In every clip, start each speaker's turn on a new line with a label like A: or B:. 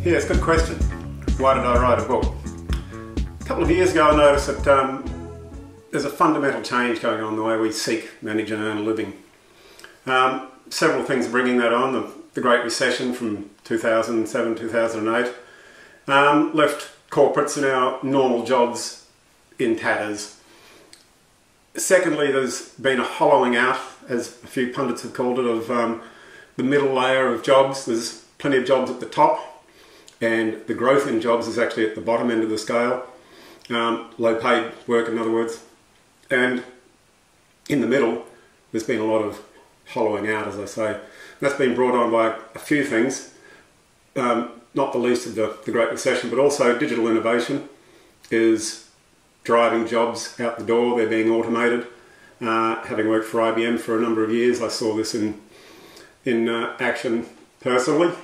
A: Yeah, it's a good question. Why did I write a book? A couple of years ago I noticed that there's a fundamental change going on in the way we seek, manage and earn a living. Several things bringing that on. The Great Recession from 2007-2008 left corporates in our normal jobs in tatters. Secondly, there's been a hollowing out, as a few pundits have called it, of the middle layer of jobs. There's plenty of jobs at the top, and the growth in jobs is actually at the bottom end of the scale. Low paid work, in other words. And in the middle, there's been a lot of hollowing out, as I say. That's been brought on by a few things, not the least of the Great Recession, but also digital innovation is driving jobs out the door. They're being automated. Having worked for IBM for a number of years, I saw this in action personally,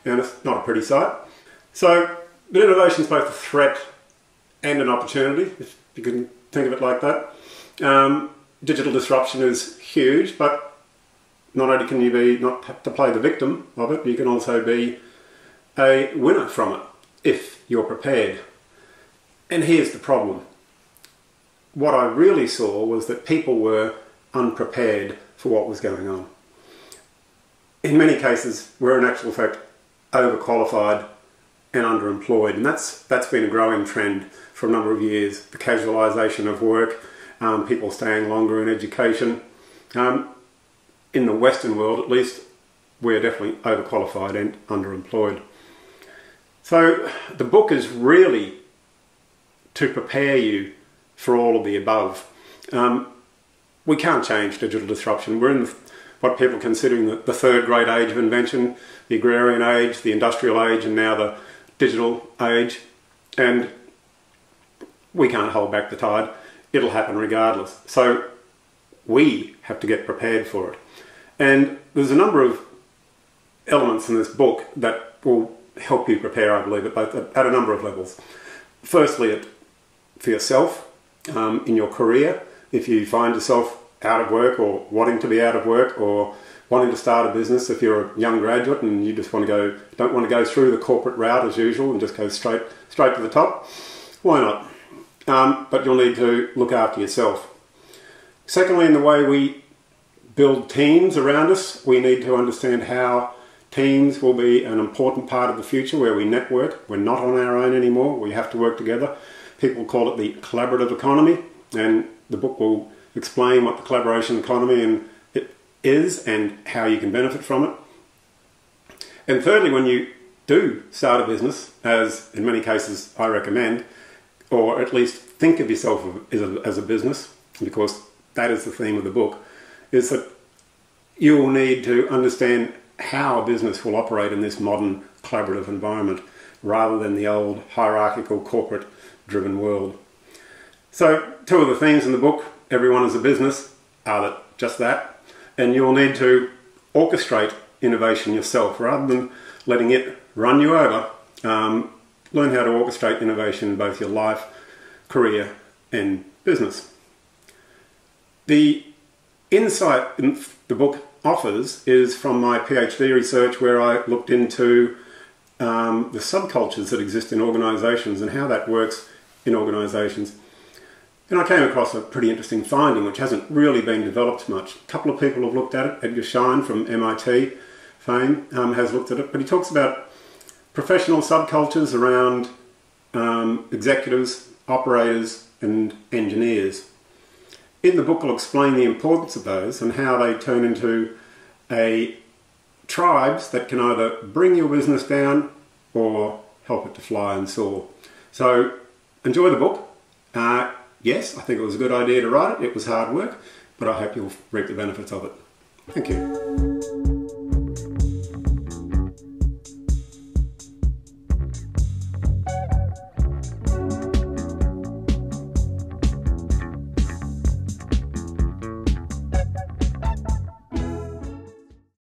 A: and it's not a pretty sight. So, but innovation is both a threat and an opportunity, if you can think of it like that. Digital disruption is huge, but not only can you be, not have to play the victim of it, you can also be a winner from it, if you're prepared. And here's the problem. What I really saw was that people were unprepared for what was going on. In many cases, we're in actual fact overqualified and underemployed, and that's been a growing trend for a number of years. The casualisation of work, people staying longer in education. In the Western world, at least, we're definitely overqualified and underemployed. So the book is really to prepare you for all of the above. We can't change digital disruption. We're in what people are considering the third great age of invention, the agrarian age, the industrial age, and now the digital age. And we can't hold back the tide. It'll happen regardless. So we have to get prepared for it. And there's a number of elements in this book that will help you prepare, I believe, at a number of levels. Firstly, for yourself, in your career, if you find yourself out of work or wanting to be out of work or wanting to start a business, if you're a young graduate and you just don't want to go through the corporate route as usual and just go straight to the top, why not? But you'll need to look after yourself. Secondly, in the way we build teams around us, we need to understand how teams will be an important part of the future where we network. We're not on our own anymore. We have to work together. People call it the collaborative economy, and the book will explain what the collaboration economy is and how you can benefit from it. And thirdly, when you do start a business, as in many cases I recommend, or at least think of yourself as a business, because that is the theme of the book, is that you will need to understand how a business will operate in this modern collaborative environment rather than the old hierarchical corporate driven world. So two of the themes in the book, everyone is a business, are just that, and you'll need to orchestrate innovation yourself rather than letting it run you over. Learn how to orchestrate innovation in both your life, career and business. The insight the book offers is from my PhD research, where I looked into the subcultures that exist in organisations and how that works in organisations. And I came across a pretty interesting finding which hasn't really been developed much. A couple of people have looked at it. Edgar Schein from MIT fame has looked at it, but he talks about professional subcultures around executives, operators and engineers. In the book I'll explain the importance of those and how they turn into tribes that can either bring your business down or help it to fly and soar. So enjoy the book. Yes, I think it was a good idea to write it. It was hard work, but I hope you'll reap the benefits of it. Thank you.